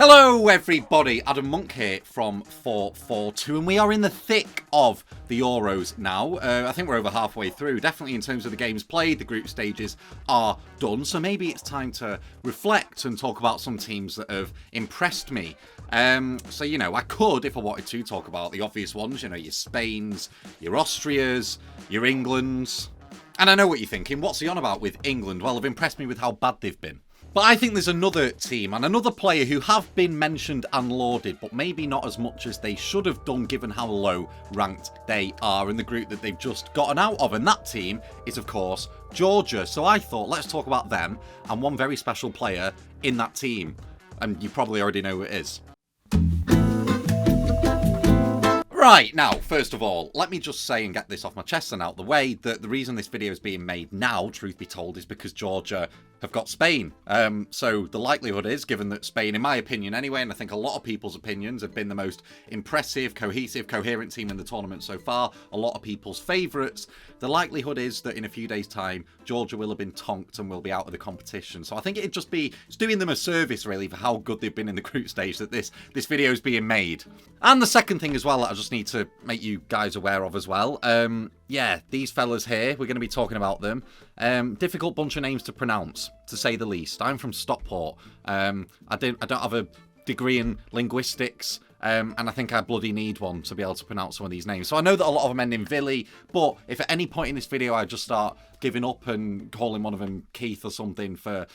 Hello everybody, Adam Monk here from FourFourTwo, and we are in the thick of the Euros now. I think we're over halfway through, definitely in terms of the games played. The group stages are done, so maybe it's time to reflect and talk about some teams that have impressed me. So, you know, I could, if I wanted to, talk about the obvious ones, you know, your Spains, your Austrias, your Englands. And I know what you're thinking, what's he on about with England? Well, they've impressed me with how bad they've been. But I think there's another team and another player who have been mentioned and lauded, but maybe not as much as they should have done given how low ranked they are in the group that they've just gotten out of. And that team is, of course, Georgia. So I thought, let's talk about them and one very special player in that team. And you probably already know who it is. Right, now, first of all, let me just say and get this off my chest and out the way that the reason this video is being made now, truth be told, is because Georgia have got Spain. So the likelihood is, given that Spain, in my opinion anyway, and I think a lot of people's opinions, have been the most impressive, cohesive, coherent team in the tournament so far, a lot of people's favourites, the likelihood is that in a few days' time, Georgia will have been tonked and will be out of the competition. So I think it'd just be, it's doing them a service, really, for how good they've been in the group stage that this video is being made. And the second thing as well that I just need to make you guys aware of as well, yeah, these fellas here, we're going to be talking about them. Difficult bunch of names to pronounce, to say the least. I'm from Stockport. I don't have a degree in linguistics, and I think I bloody need one to be able to pronounce some of these names. So I know that a lot of them end in Villy, but if at any point in this video I just start giving up and calling one of them Keith or something for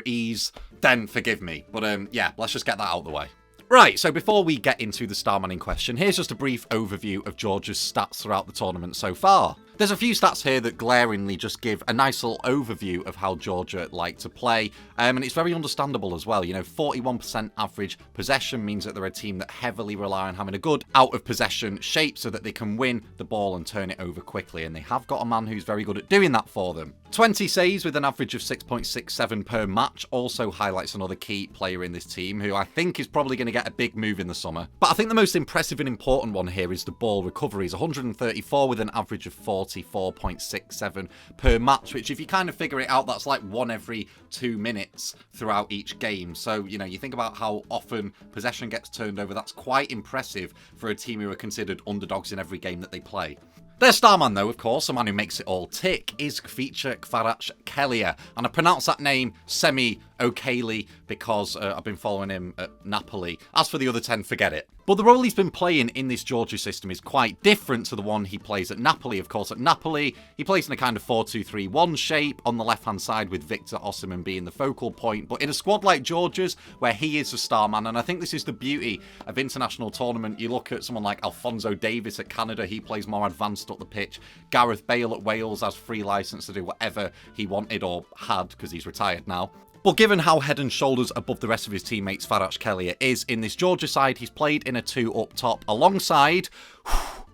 ease, then forgive me. But yeah, let's just get that out of the way. Right, so before we get into the starman in question, here's just a brief overview of Georgia's stats throughout the tournament so far. There's a few stats here that glaringly just give a nice little overview of how Georgia like to play, and it's very understandable as well. You know, 41% average possession means that they're a team that heavily rely on having a good out-of-possession shape so that they can win the ball and turn it over quickly, and they have got a man who's very good at doing that for them. 20 saves with an average of 6.67 per match also highlights another key player in this team who I think is probably going to get a big move in the summer. But I think the most impressive and important one here is the ball recoveries. 134 with an average of 44.67 per match, which if you kind of figure it out, that's like 1 every 2 minutes throughout each game. So, you know, you think about how often possession gets turned over, that's quite impressive for a team who are considered underdogs in every game that they play. Their starman, though, of course, the man who makes it all tick, is Khvicha Kvaratskhelia. And I pronounce that name 𝗘𝗫𝗧𝗥𝗧𝗍𝗫 because I've been following him at Napoli. As for the other 10, forget it. But the role he's been playing in this Georgia system is quite different to the one he plays at Napoli. Of course, at Napoli, he plays in a kind of 4-2-3-1 shape on the left-hand side with Victor Osimhen being the focal point. But in a squad like Georgia's, where he is the star man, and I think this is the beauty of international tournament, you look at someone like Alphonso Davies at Canada, he plays more advanced up the pitch. Gareth Bale at Wales has free license to do whatever he wanted or had, because he's retired now. But given how head and shoulders above the rest of his teammates Kvaratskhelia is in this Georgia side, he's played in a 2 up top alongside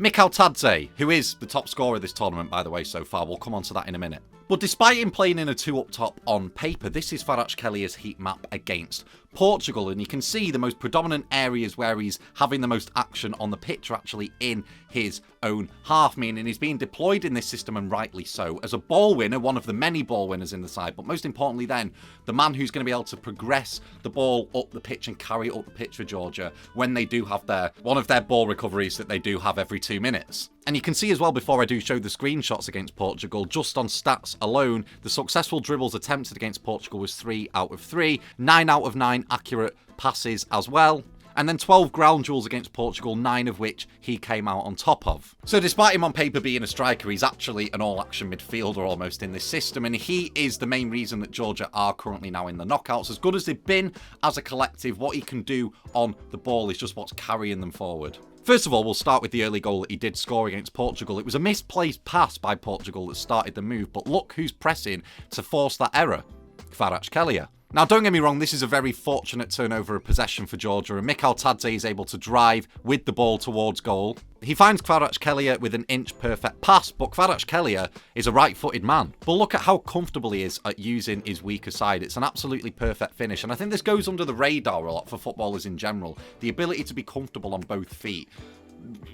𝗕𝗫𝗧𝗥𝗧𝗍𝗫, who is the top scorer of this tournament, by the way, so far. We'll come on to that in a minute. But despite him playing in a 2 up top on paper, this is Kvaratskhelia heat map against Portugal, and you can see the most predominant areas where he's having the most action on the pitch are actually in his own half, meaning he's being deployed in this system, and rightly so, as a ball winner, one of the many ball winners in the side, but most importantly then, the man who's going to be able to progress the ball up the pitch and carry it up the pitch for Georgia when they do have one of their ball recoveries that they do have every 2 minutes. And you can see as well, before I do show the screenshots against Portugal, just on stats alone, the successful dribbles attempted against Portugal was 3 out of 3, 9 out of 9 accurate passes as well, and then 12 ground duels against Portugal, 9 of which he came out on top of. So despite him on paper being a striker, he's actually an all-action midfielder almost in this system, and he is the main reason that Georgia are currently now in the knockouts. As good as they've been as a collective, what he can do on the ball is just what's carrying them forward. First of all, we'll start with the early goal that he did score against Portugal. It was a misplaced pass by Portugal that started the move, but look who's pressing to force that error. Kvaratskhelia. Now, don't get me wrong, this is a very fortunate turnover of possession for Georgia, and 𝗕𝗫𝗧𝗥𝗧𝗍𝗫 is able to drive with the ball towards goal. He finds Kvaratskhelia with an inch-perfect pass, but Kvaratskhelia is a right-footed man. But look at how comfortable he is at using his weaker side. It's an absolutely perfect finish, and I think this goes under the radar a lot for footballers in general. The ability to be comfortable on both feet.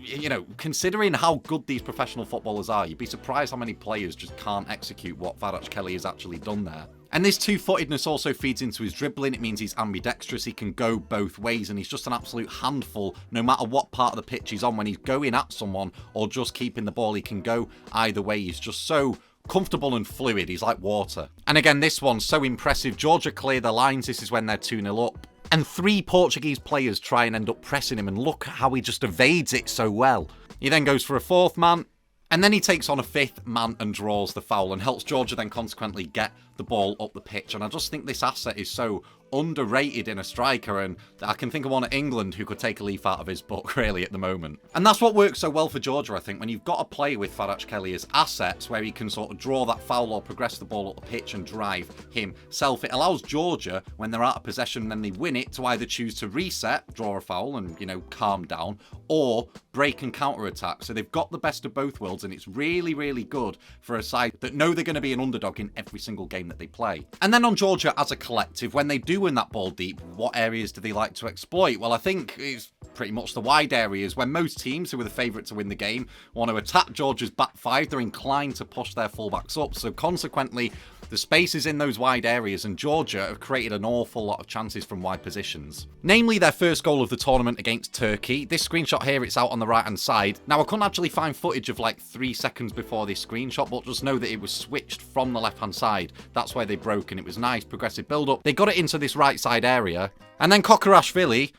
you know, considering how good these professional footballers are, you'd be surprised how many players just can't execute what Kvaratskhelia has actually done there. And this two-footedness also feeds into his dribbling. It means he's ambidextrous, he can go both ways, and he's just an absolute handful no matter what part of the pitch he's on. When he's going at someone or just keeping the ball, he can go either way. He's just so comfortable and fluid. He's like water. And again, this one's so impressive. Georgia clear the lines. This is when they're 2-0 up. And 3 Portuguese players try and end up pressing him, and look how he just evades it so well. He then goes for a 4th man, and then he takes on a 5th man and draws the foul and helps Georgia then consequently get the ball up the pitch. And I just think this asset is so underrated in a striker, and I can think of one at England who could take a leaf out of his book really at the moment. And that's what works so well for Georgia, I think, when you've got a player with Kvaratskhelia assets where he can sort of draw that foul or progress the ball up the pitch and drive himself. It allows Georgia, when they're out of possession and then they win it, to either choose to reset, draw a foul and, you know, calm down, or break and counter-attack. So they've got the best of both worlds, and it's really, really good for a side that know they're going to be an underdog in every single game that they play. And then on Georgia as a collective, when they do win that ball deep, what areas do they like to exploit? Well, I think it's pretty much the wide areas. When most teams who are the favourite to win the game want to attack Georgia's back 5, they're inclined to push their fullbacks up. So consequently, the space is in those wide areas, and Georgia have created an awful lot of chances from wide positions. Namely, their first goal of the tournament against Turkey. This screenshot here, it's out on the right-hand side. Now, I couldn't actually find footage of like 3 seconds before this screenshot, but just know that it was switched from the left-hand side. That's where they broke, and it was nice, progressive build-up. They got it into this right side area, and then 𝗘𝗫𝗧𝗏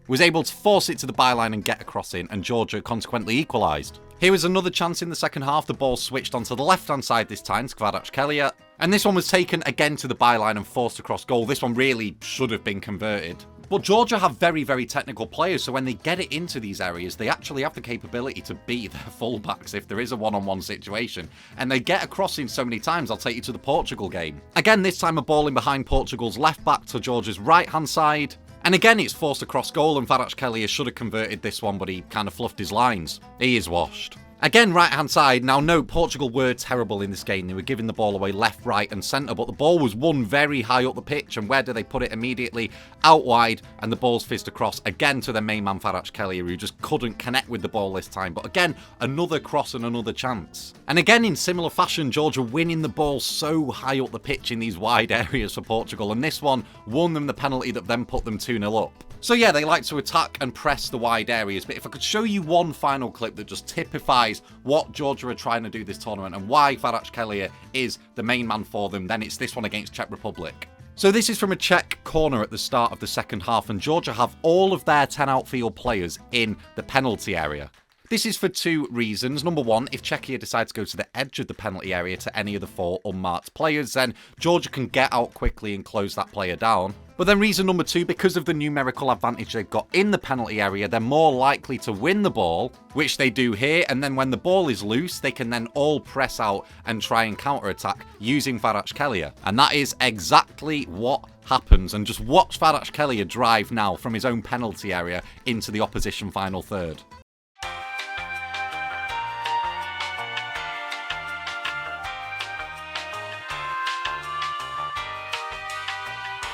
was able to force it to the byline and get a cross in, and Georgia consequently equalised. Here was another chance in the second half. The ball switched onto the left-hand side this time to Kvaratskhelia, and this one was taken again to the byline and forced across goal. This one really should have been converted. But Georgia have very, very technical players, so when they get it into these areas, they actually have the capability to beat their fullbacks if there is a one-on-one situation. And they get a crossing so many times, I'll take you to the Portugal game. Again, this time a ball in behind Portugal's left back to Georgia's right-hand side. And again, it's forced across goal, and Kvaratskhelia should have converted this one, but he kind of fluffed his lines. He is washed. Again, right-hand side. Now, no, Portugal were terrible in this game. They were giving the ball away left, right, and centre, but the ball was won very high up the pitch, and where do they put it? Immediately out wide, and the ball's fizzed across again to their main man, Kvaratskhelia, who just couldn't connect with the ball this time. But again, another cross and another chance. And again, in similar fashion, Georgia winning the ball so high up the pitch in these wide areas for Portugal, and this one won them the penalty that then put them 2-0 up. So yeah, they like to attack and press the wide areas, but if I could show you one final clip that just typifies what Georgia are trying to do this tournament and why Kvaratskhelia is the main man for them, then it's this one against Czech Republic. So this is from a Czech corner at the start of the second half, and Georgia have all of their 10 outfield players in the penalty area. This is for 2 reasons. Number 1, if Czechia decide to go to the edge of the penalty area to any of the 4 unmarked players, then Georgia can get out quickly and close that player down. But then reason number 2, because of the numerical advantage they've got in the penalty area, they're more likely to win the ball, which they do here, and then when the ball is loose, they can then all press out and try and counter-attack using Kvaratskhelia. And that is exactly what happens. And just watch Kvaratskhelia drive now from his own penalty area into the opposition final third.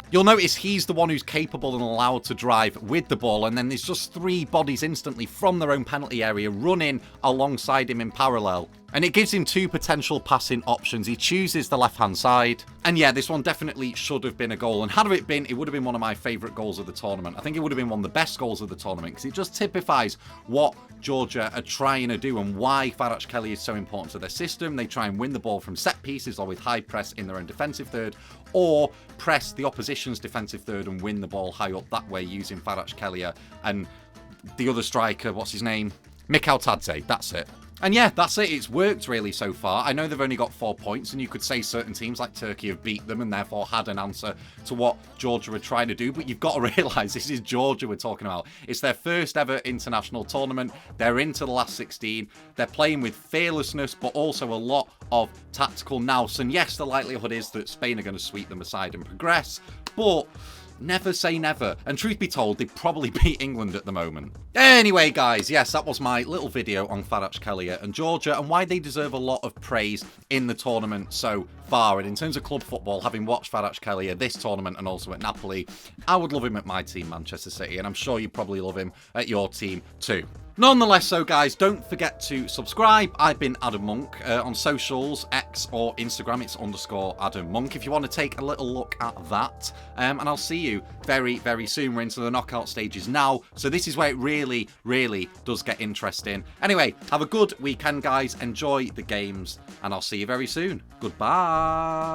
You'll notice he's the one who's capable and allowed to drive with the ball, and then there's just 3 bodies instantly from their own penalty area running alongside him in parallel. And it gives him 2 potential passing options. He chooses the left-hand side. And yeah, this one definitely should have been a goal. And had it been, it would have been one of my favourite goals of the tournament. I think it would have been one of the best goals of the tournament because it just typifies what Georgia are trying to do and why Kvaratskhelia is so important to their system. They try and win the ball from set pieces or with high press in their own defensive third, or press the opposition's defensive third and win the ball high up that way using Kvaratskhelia and the other striker, what's his name? 𝗦𝗶𝗴h, that's it. And yeah, that's it. It's worked really so far. I know they've only got 4 points, and you could say certain teams like Turkey have beat them and therefore had an answer to what Georgia are trying to do. But you've got to realise this is Georgia we're talking about. It's their first ever international tournament. They're into the last 16. They're playing with fearlessness, but also a lot of tactical nous. And yes, the likelihood is that Spain are going to sweep them aside and progress. But never say never. And truth be told, they probably beat England at the moment. Anyway, guys, yes, that was my little video on Kvaratskhelia and Georgia and why they deserve a lot of praise in the tournament so far. And in terms of club football, having watched Kvaratskhelia this tournament and also at Napoli, I would love him at my team, Manchester City, and I'm sure you probably love him at your team too. Nonetheless, so guys, don't forget to subscribe. I've been Adam Monk. On socials, X or Instagram, it's _Adam Monk if you want to take a little look at that. And I'll see you very, very soon. We're into the knockout stages now, so this is where it really, really does get interesting. Anyway, have a good weekend, guys. Enjoy the games, and I'll see you very soon. Goodbye.